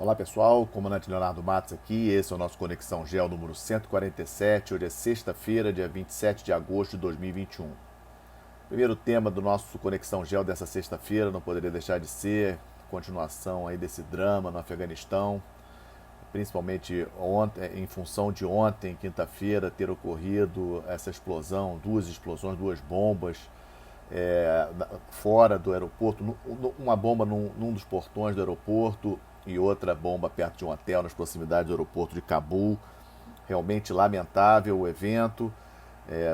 Olá pessoal, comandante Leonardo Matos aqui, esse é o nosso Conexão Gel número 147, hoje é sexta-feira, dia 27 de agosto de 2021. Primeiro tema do nosso Conexão Gel dessa sexta-feira não poderia deixar de ser continuação aí desse drama no Afeganistão, principalmente ontem, em função de ontem, quinta-feira, ter ocorrido essa explosão, duas explosões, duas bombas fora do aeroporto, uma bomba num dos portões do aeroporto e outra bomba perto de um hotel nas proximidades do aeroporto de Cabul. Realmente lamentável o evento.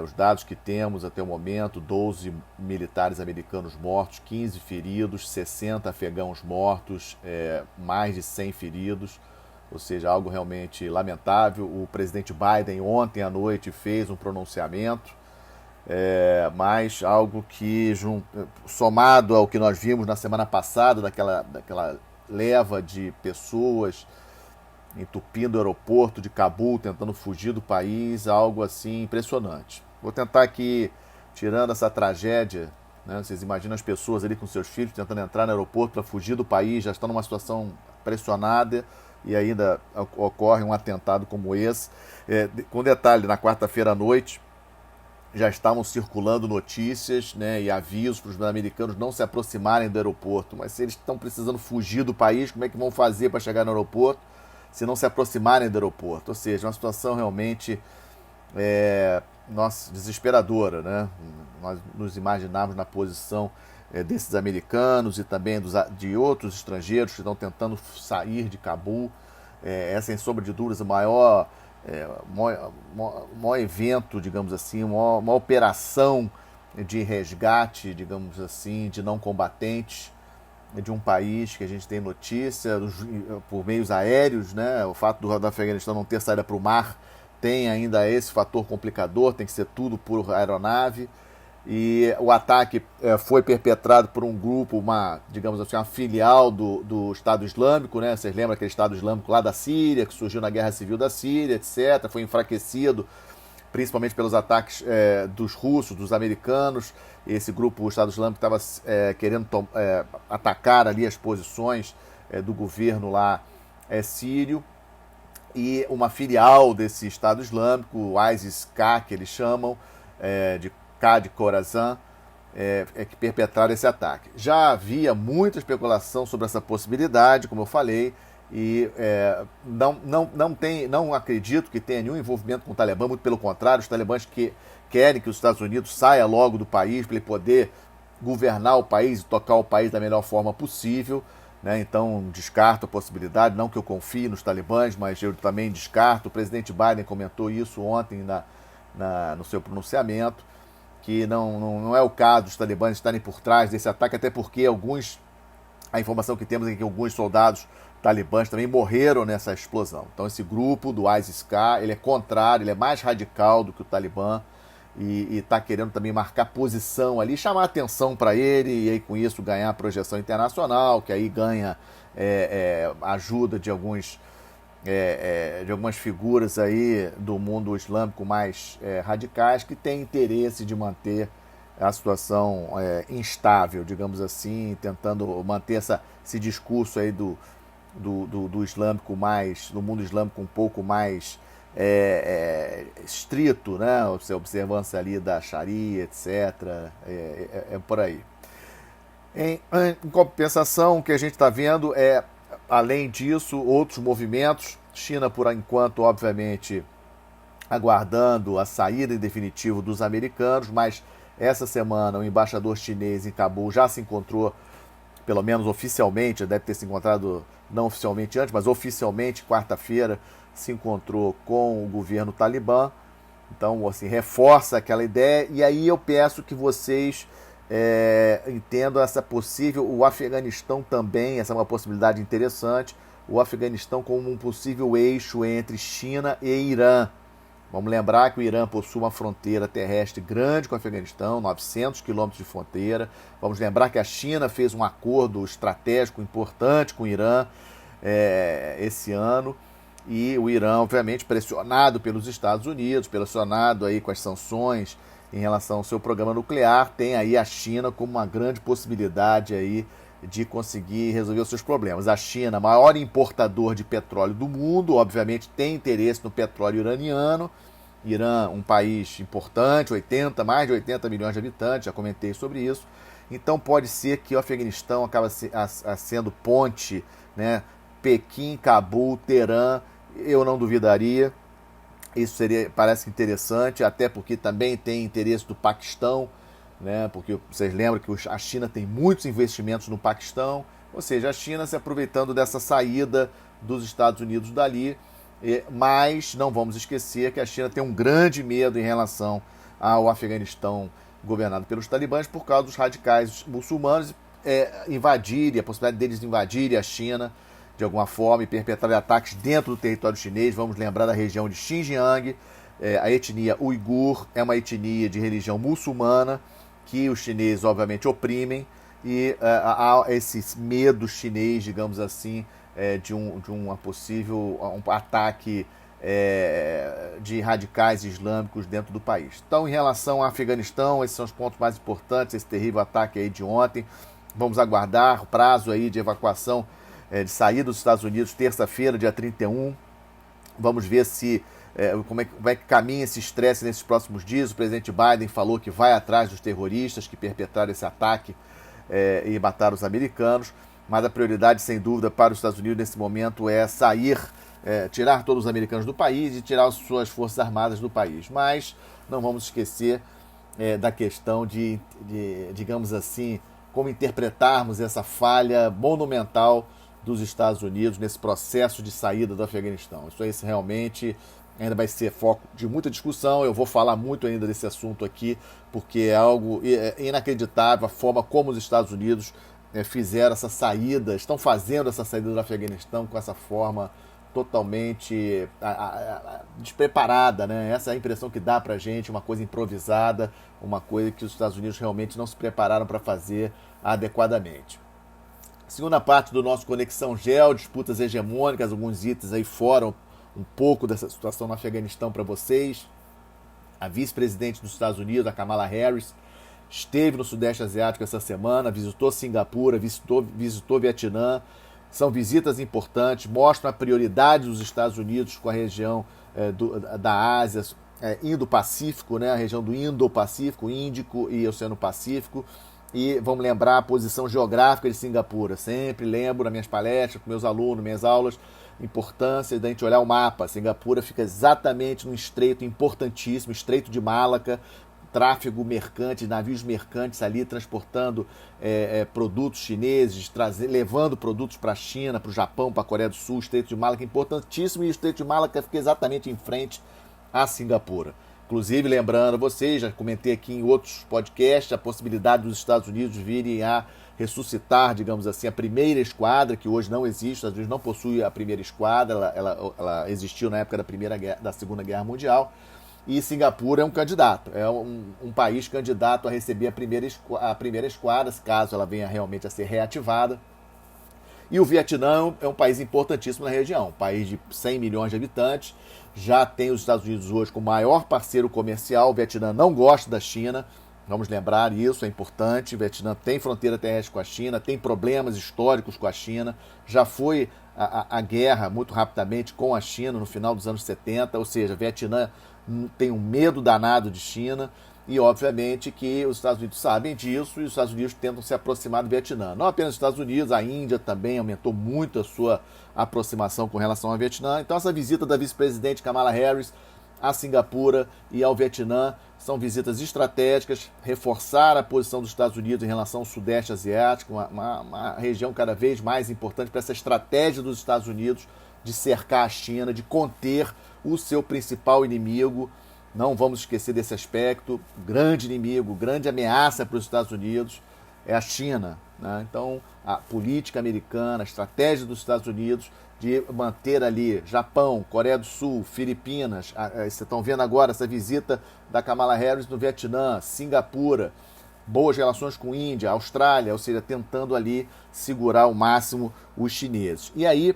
Os dados que temos até o momento: 12 militares americanos mortos, 15 feridos, 60 afegãos mortos, mais de 100 feridos. Ou seja, algo realmente lamentável. O presidente Biden ontem à noite fez um pronunciamento, mas algo que, somado ao que nós vimos na semana passada, daquela leva de pessoas entupindo o aeroporto de Cabul, tentando fugir do país, algo assim impressionante. Vou tentar aqui, tirando essa tragédia, né, vocês imaginam as pessoas ali com seus filhos tentando entrar no aeroporto para fugir do país, já estão numa situação pressionada e ainda ocorre um atentado como esse. Com detalhe, na quarta-feira à noite, já estavam circulando notícias, né, e avisos para os americanos não se aproximarem do aeroporto. Mas se eles estão precisando fugir do país, como é que vão fazer para chegar no aeroporto se não se aproximarem do aeroporto? Ou seja, uma situação realmente desesperadora, né? Nós nos imaginávamos na posição desses americanos e também de outros estrangeiros que estão tentando sair de Cabul. É, sem sombra de dúvidas, o maior evento, digamos assim, uma operação de resgate, digamos assim, de não combatentes de um país que a gente tem notícia por meios aéreos, né? O fato do Afeganistão não ter saída para o mar tem ainda esse fator complicador, tem que ser tudo por aeronave. E o ataque foi perpetrado por um grupo, digamos assim, uma filial do Estado Islâmico, né? Vocês lembram aquele Estado Islâmico lá da Síria, que surgiu na Guerra Civil da Síria, etc. Foi enfraquecido, principalmente pelos ataques dos russos, dos americanos. Esse grupo, o Estado Islâmico, estava querendo atacar ali as posições do governo lá sírio. E uma filial desse Estado Islâmico, o ISIS-K, que eles chamam, de Khorasan, que perpetraram esse ataque. Já havia muita especulação sobre essa possibilidade, como eu falei, e não acredito que tenha nenhum envolvimento com o Talibã, muito pelo contrário, os talibãs que querem que os Estados Unidos saia logo do país para ele poder governar o país e tocar o país da melhor forma possível, né? Então descarto a possibilidade, não que eu confie nos talibãs, mas eu também descarto. O presidente Biden comentou isso ontem no seu pronunciamento, que não é o caso dos talibãs estarem por trás desse ataque, até porque a informação que temos é que alguns soldados talibãs também morreram nessa explosão. Então esse grupo do ISIS-K, ele é contrário, ele é mais radical do que o Talibã e está querendo também marcar posição ali, chamar atenção para ele e aí com isso ganhar projeção internacional, que aí ganha ajuda de algumas figuras aí do mundo islâmico mais radicais que têm interesse de manter a situação instável, digamos assim, tentando manter esse discurso aí do islâmico mais, do mundo islâmico um pouco mais estrito, né? A observância ali da Sharia, etc. Por aí. Em compensação, o que a gente está vendo além disso, outros movimentos. China, por enquanto, obviamente, aguardando a saída em definitivo dos americanos, mas essa semana o embaixador chinês em Cabul já se encontrou, pelo menos oficialmente, já deve ter se encontrado não oficialmente antes, mas oficialmente, quarta-feira, se encontrou com o governo talibã. Então, assim, reforça aquela ideia. E aí eu peço que vocês entendam essa possível... O Afeganistão também, essa é uma possibilidade interessante. O Afeganistão como um possível eixo entre China e Irã. Vamos lembrar que o Irã possui uma fronteira terrestre grande com o Afeganistão, 900 quilômetros de fronteira. Vamos lembrar que a China fez um acordo estratégico importante com o Irã esse ano. E o Irã, obviamente, pressionado pelos Estados Unidos, pressionado aí com as sanções em relação ao seu programa nuclear, tem aí a China como uma grande possibilidade aí de conseguir resolver os seus problemas. A China, maior importador de petróleo do mundo, obviamente tem interesse no petróleo iraniano. Irã, um país importante, mais de 80 milhões de habitantes, já comentei sobre isso. Então pode ser que o Afeganistão acabe sendo ponte, né? Pequim, Cabul, Teherã, eu não duvidaria. Isso parece interessante, até porque também tem interesse do Paquistão, né? Porque vocês lembram que a China tem muitos investimentos no Paquistão, ou seja, a China se aproveitando dessa saída dos Estados Unidos dali. Mas não vamos esquecer que a China tem um grande medo em relação ao Afeganistão governado pelos talibãs por causa dos radicais muçulmanos a possibilidade deles invadirem a China de alguma forma e perpetrarem ataques dentro do território chinês. Vamos lembrar da região de Xinjiang. A etnia uigur é uma etnia de religião muçulmana que os chineses obviamente oprimem e há esse medo chinês, digamos assim, de um possível ataque de radicais islâmicos dentro do país. Então, em relação ao Afeganistão, esses são os pontos mais importantes, esse terrível ataque aí de ontem. Vamos aguardar o prazo aí de evacuação, de saída dos Estados Unidos, terça-feira, dia 31. Vamos ver como é que caminha esse estresse nesses próximos dias. O presidente Biden falou que vai atrás dos terroristas que perpetraram esse ataque e mataram os americanos. Mas a prioridade, sem dúvida, para os Estados Unidos nesse momento é tirar todos os americanos do país e tirar as suas forças armadas do país. Mas não vamos esquecer da questão digamos assim, como interpretarmos essa falha monumental dos Estados Unidos nesse processo de saída do Afeganistão. Isso realmente ainda vai ser foco de muita discussão. Eu vou falar muito ainda desse assunto aqui, porque é algo inacreditável a forma como os Estados Unidos fizeram essa saída, estão fazendo essa saída do Afeganistão com essa forma totalmente despreparada, né? Essa é a impressão que dá pra gente, uma coisa improvisada, uma coisa que os Estados Unidos realmente não se prepararam para fazer adequadamente. Segunda parte do nosso Conexão Geo, disputas hegemônicas, alguns itens aí fora um pouco dessa situação no Afeganistão para vocês. A vice-presidente dos Estados Unidos, a Kamala Harris, esteve no Sudeste Asiático essa semana, visitou Singapura, visitou Vietnã. São visitas importantes, mostram a prioridade dos Estados Unidos com a região da Ásia, Indo-Pacífico, né? A região do Indo-Pacífico, Índico e Oceano Pacífico. E vamos lembrar a posição geográfica de Singapura. Sempre lembro nas minhas palestras, com meus alunos, minhas aulas, a importância da gente olhar o mapa. Singapura fica exatamente num estreito importantíssimo, Estreito de Malaca, tráfego mercante, navios mercantes ali transportando produtos chineses, levando produtos para a China, para o Japão, para a Coreia do Sul. O Estreito de Malaca é importantíssimo e o Estreito de Malaca fica exatamente em frente a Singapura. Inclusive, lembrando vocês, já comentei aqui em outros podcasts, a possibilidade dos Estados Unidos virem a ressuscitar, digamos assim, a primeira esquadra, que hoje não existe. Os Estados Unidos não possui a primeira esquadra, ela existiu na época da Segunda Guerra Mundial. E Singapura é um candidato, é um país candidato a receber a primeira esquadra, caso ela venha realmente a ser reativada. E o Vietnã é um país importantíssimo na região, um país de 100 milhões de habitantes, já tem os Estados Unidos hoje como maior parceiro comercial. O Vietnã não gosta da China, vamos lembrar isso, é importante. O Vietnã tem fronteira terrestre com a China, tem problemas históricos com a China, já foi a guerra muito rapidamente com a China no final dos anos 70, ou seja, o Vietnã tem um medo danado de China e, obviamente, que os Estados Unidos sabem disso e os Estados Unidos tentam se aproximar do Vietnã. Não apenas os Estados Unidos, a Índia também aumentou muito a sua aproximação com relação ao Vietnã. Então, essa visita da vice-presidente Kamala Harris a Singapura e ao Vietnã são visitas estratégicas, reforçar a posição dos Estados Unidos em relação ao Sudeste Asiático, uma região cada vez mais importante para essa estratégia dos Estados Unidos de cercar a China, de conter o seu principal inimigo. Não vamos esquecer desse aspecto. Grande inimigo, grande ameaça para os Estados Unidos é a China, né? Então, a política americana, a estratégia dos Estados Unidos de manter ali Japão, Coreia do Sul, Filipinas. Vocês estão vendo agora essa visita da Kamala Harris no Vietnã, Singapura, boas relações com Índia, Austrália, ou seja, tentando ali segurar ao máximo os chineses. E aí,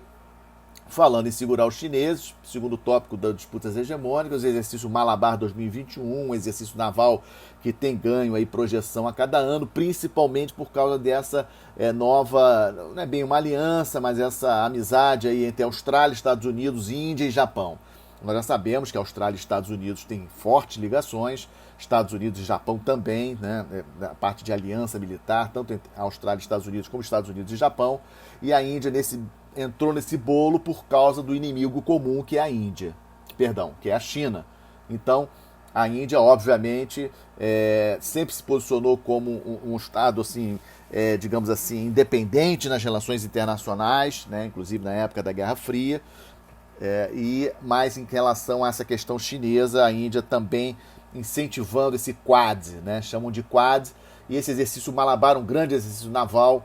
falando em segurar os chineses, segundo tópico das disputas hegemônicas, o exercício Malabar 2021, um exercício naval que tem ganho aí projeção a cada ano, principalmente por causa dessa nova, não é bem uma aliança, mas essa amizade aí entre Austrália, Estados Unidos, Índia e Japão. Nós já sabemos que a Austrália e Estados Unidos têm fortes ligações, Estados Unidos e Japão também, né, a parte de aliança militar, tanto entre a Austrália e Estados Unidos como Estados Unidos e Japão, e a Índia entrou nesse bolo por causa do inimigo comum que é a Índia, que é a China. Então, a Índia, obviamente, sempre se posicionou como um Estado, assim, digamos assim, independente nas relações internacionais, né, inclusive na época da Guerra Fria, e mais em relação a essa questão chinesa, a Índia também incentivando esse Quad, né, chamam de Quad, e esse exercício Malabar, um grande exercício naval,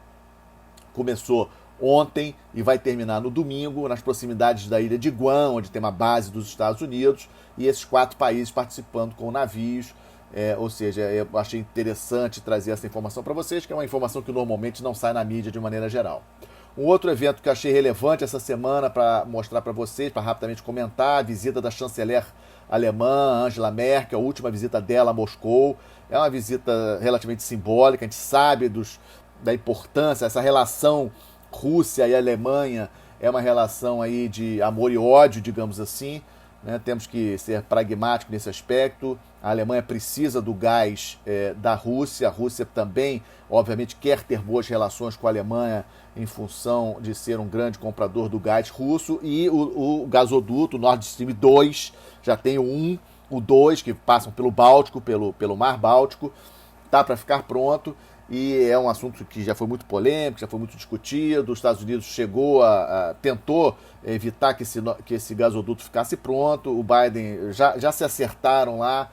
começou ontem e vai terminar no domingo, nas proximidades da ilha de Guam, onde tem uma base dos Estados Unidos, e esses 4 países participando com navios. Ou seja, eu achei interessante trazer essa informação para vocês, que é uma informação que normalmente não sai na mídia de maneira geral. Um outro evento que eu achei relevante essa semana para mostrar para vocês, para rapidamente comentar, a visita da chanceler alemã Angela Merkel, a última visita dela a Moscou. É uma visita relativamente simbólica, a gente sabe da importância, essa relação Rússia e Alemanha é uma relação aí de amor e ódio, digamos assim, né? Temos que ser pragmáticos nesse aspecto. A Alemanha precisa do gás da Rússia. A Rússia também, obviamente, quer ter boas relações com a Alemanha em função de ser um grande comprador do gás russo. E o gasoduto Nord Stream 2, já tem o 2, que passam pelo Báltico, pelo Mar Báltico, está para ficar pronto. E é um assunto que já foi muito polêmico, já foi muito discutido. Os Estados Unidos tentou evitar que esse gasoduto ficasse pronto. O Biden já se acertaram lá.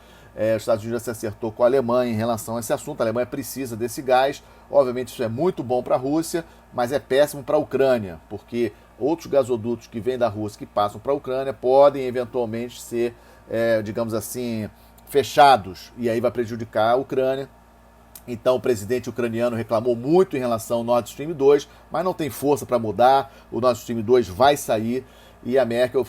Os Estados Unidos já se acertou com a Alemanha em relação a esse assunto. A Alemanha precisa desse gás. Obviamente isso é muito bom para a Rússia, mas é péssimo para a Ucrânia, porque outros gasodutos que vêm da Rússia que passam para a Ucrânia podem eventualmente ser, digamos assim, fechados. E aí vai prejudicar a Ucrânia. Então o presidente ucraniano reclamou muito em relação ao Nord Stream 2, mas não tem força para mudar. O Nord Stream 2 vai sair e a Merkel,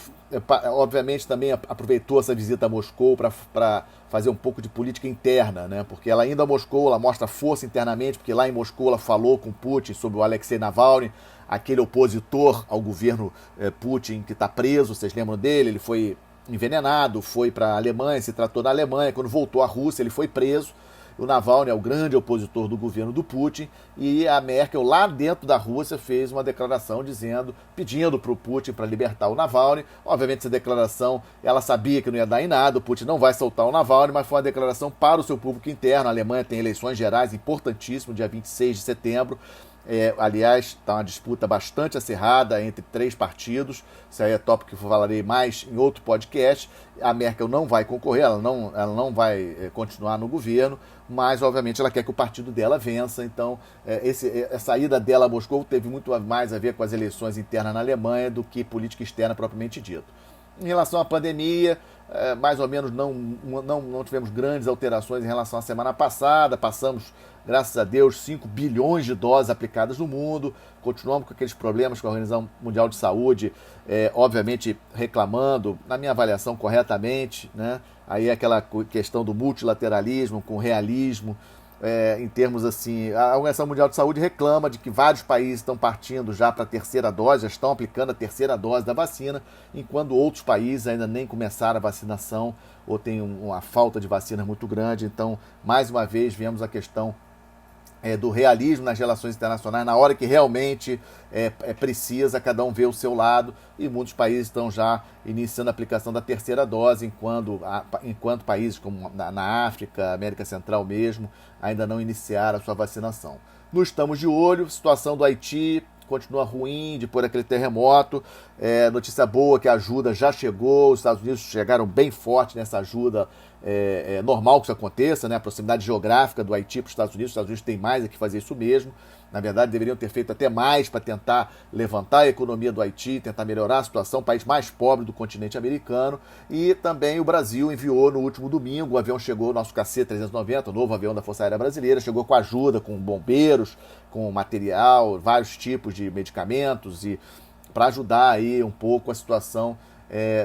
obviamente, também aproveitou essa visita a Moscou para fazer um pouco de política interna, né? Porque ela indo a Moscou, ela mostra força internamente, porque lá em Moscou ela falou com Putin sobre o Alexei Navalny, aquele opositor ao governo Putin que está preso, vocês lembram dele? Ele foi envenenado, foi para a Alemanha, se tratou na Alemanha, quando voltou à Rússia ele foi preso. O Navalny é o grande opositor do governo do Putin, e a Merkel, lá dentro da Rússia, fez uma declaração pedindo para o Putin para libertar o Navalny. Obviamente, essa declaração, ela sabia que não ia dar em nada, o Putin não vai soltar o Navalny, mas foi uma declaração para o seu público interno. A Alemanha tem eleições gerais importantíssimas, dia 26 de setembro. Aliás, está uma disputa bastante acirrada entre 3 partidos. Isso aí é tópico que eu falarei mais em outro podcast. A Merkel não vai concorrer, ela não vai continuar no governo, mas obviamente ela quer que o partido dela vença. Então a saída dela a Moscou teve muito mais a ver com as eleições internas na Alemanha do que política externa propriamente dito. Em relação à pandemia, mais ou menos não tivemos grandes alterações em relação à semana passada. Passamos, graças a Deus, 5 bilhões de doses aplicadas no mundo. Continuamos com aqueles problemas com a Organização Mundial de Saúde, obviamente reclamando, na minha avaliação, corretamente, né? Aí aquela questão do multilateralismo com realismo. Em termos assim, a Organização Mundial de Saúde reclama de que vários países estão partindo já para a terceira dose, já estão aplicando a terceira dose da vacina, enquanto outros países ainda nem começaram a vacinação ou tem uma falta de vacinas muito grande. Então, mais uma vez, vemos a questão do realismo nas relações internacionais, na hora que realmente precisa, cada um vê o seu lado, e muitos países estão já iniciando a aplicação da terceira dose, enquanto países como na África, América Central mesmo, ainda não iniciaram a sua vacinação. Não estamos de olho, situação do Haiti continua ruim depois daquele terremoto. Notícia boa que a ajuda já chegou, os Estados Unidos chegaram bem forte nessa ajuda. É normal que isso aconteça, né? A proximidade geográfica do Haiti para os Estados Unidos tem mais é que fazer isso mesmo. Na verdade, deveriam ter feito até mais para tentar levantar a economia do Haiti, tentar melhorar a situação, o país mais pobre do continente americano. E também o Brasil enviou no último domingo, o avião chegou, o nosso KC-390, o novo avião da Força Aérea Brasileira, chegou com ajuda, com bombeiros, com material, vários tipos de medicamentos e para ajudar aí um pouco a situação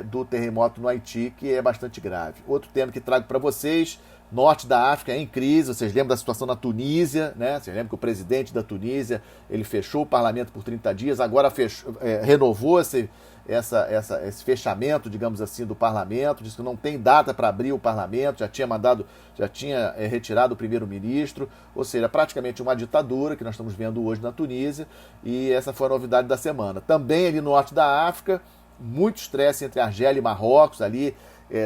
do terremoto no Haiti, que é bastante grave. Outro tema que trago para vocês: norte da África é em crise. Vocês lembram da situação na Tunísia, né? Vocês lembram que o presidente da Tunísia, ele fechou o parlamento por 30 dias, agora renovou esse fechamento, digamos assim, do parlamento, disse que não tem data para abrir o parlamento, já tinha retirado o primeiro-ministro, ou seja, praticamente uma ditadura que nós estamos vendo hoje na Tunísia, e essa foi a novidade da semana. Também ali no norte da África, muito estresse entre Argélia e Marrocos, ali,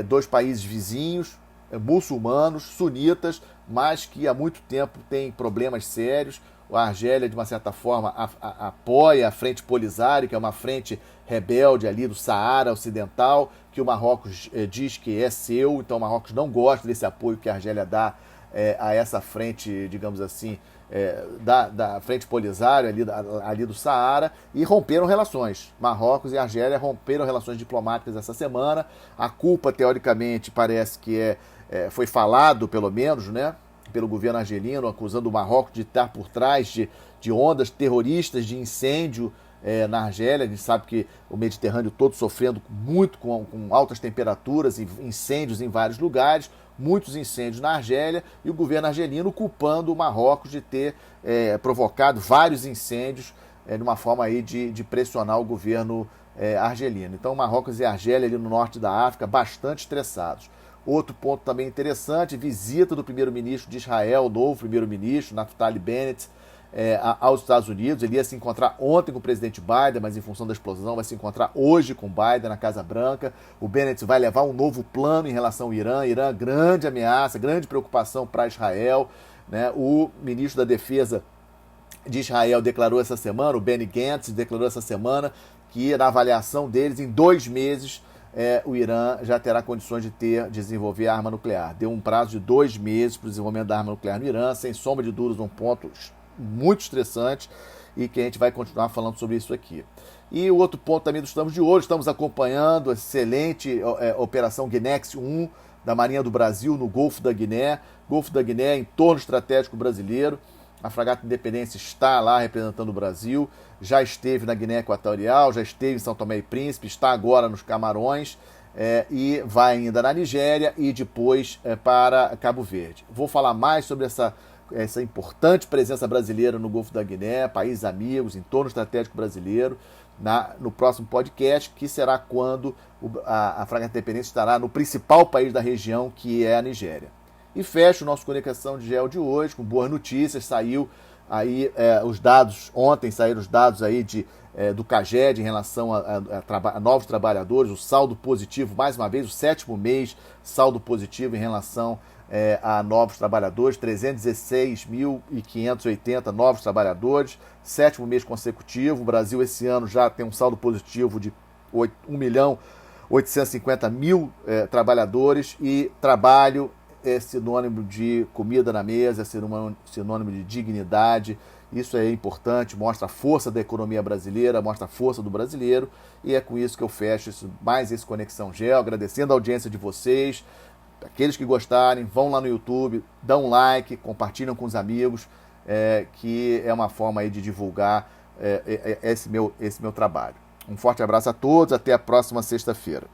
dois países vizinhos, muçulmanos, sunitas, mas que há muito tempo têm problemas sérios. A Argélia, de uma certa forma, apoia a Frente Polisário, que é uma frente rebelde ali do Saara Ocidental, que o Marrocos diz que é seu, então o Marrocos não gosta desse apoio que a Argélia dá a essa frente, digamos assim, da Frente Polisário ali do Saara, e romperam relações. Marrocos e Argélia romperam relações diplomáticas essa semana. A culpa, teoricamente, parece que foi falado, pelo menos, né, pelo governo argelino, acusando o Marrocos de estar por trás de ondas terroristas de incêndio na Argélia. A gente sabe que o Mediterrâneo todo sofrendo muito com altas temperaturas e incêndios em vários lugares, muitos incêndios na Argélia, e o governo argelino culpando o Marrocos de ter provocado vários incêndios de uma forma aí de pressionar o governo argelino. Então, Marrocos e Argélia ali no norte da África bastante estressados. Outro ponto também interessante: visita do primeiro-ministro de Israel, o novo primeiro-ministro, Naftali Bennett, aos Estados Unidos. Ele ia se encontrar ontem com o presidente Biden, mas em função da explosão vai se encontrar hoje com Biden na Casa Branca. O Bennett vai levar um novo plano em relação ao Irã. Irã, grande ameaça, grande preocupação para Israel, né? O ministro da Defesa de Israel declarou essa semana, o Benny Gantz declarou essa semana, que na avaliação deles, em 2 meses, o Irã já terá condições de desenvolver a arma nuclear. Deu um prazo de 2 meses para o desenvolvimento da arma nuclear no Irã, sem sombra de dúvidas, um ponto muito estressante, e que a gente vai continuar falando sobre isso aqui. E o outro ponto também do Estamos de Olho: estamos acompanhando a excelente Operação Guinex 1 da Marinha do Brasil no Golfo da Guiné. Golfo da Guiné, entorno estratégico brasileiro. A fragata Independência está lá representando o Brasil, já esteve na Guiné Equatorial, já esteve em São Tomé e Príncipe, está agora nos Camarões, e vai ainda na Nigéria e depois para Cabo Verde. Vou falar mais sobre essa importante presença brasileira no Golfo da Guiné, países amigos, entorno estratégico brasileiro, no próximo podcast, que será quando a fragata Independência estará no principal país da região, que é a Nigéria. E fecho o nosso Conexão de GEO de hoje com boas notícias. Saiu aí os dados, ontem saíram os dados aí do CAGED em relação a novos trabalhadores, o saldo positivo, mais uma vez, o 7º mês saldo positivo em relação a novos trabalhadores, 316.580 novos trabalhadores, 7º mês consecutivo. O Brasil esse ano já tem um saldo positivo de 1.850.000 trabalhadores, e trabalho é sinônimo de comida na mesa, é sinônimo de dignidade. Isso é importante, mostra a força da economia brasileira, mostra a força do brasileiro, e é com isso que eu fecho mais esse Conexão Geo, agradecendo a audiência de vocês. Aqueles que gostarem, vão lá no YouTube, dão um like, compartilham com os amigos, que é uma forma aí de divulgar esse meu trabalho. Um forte abraço a todos, até a próxima sexta-feira.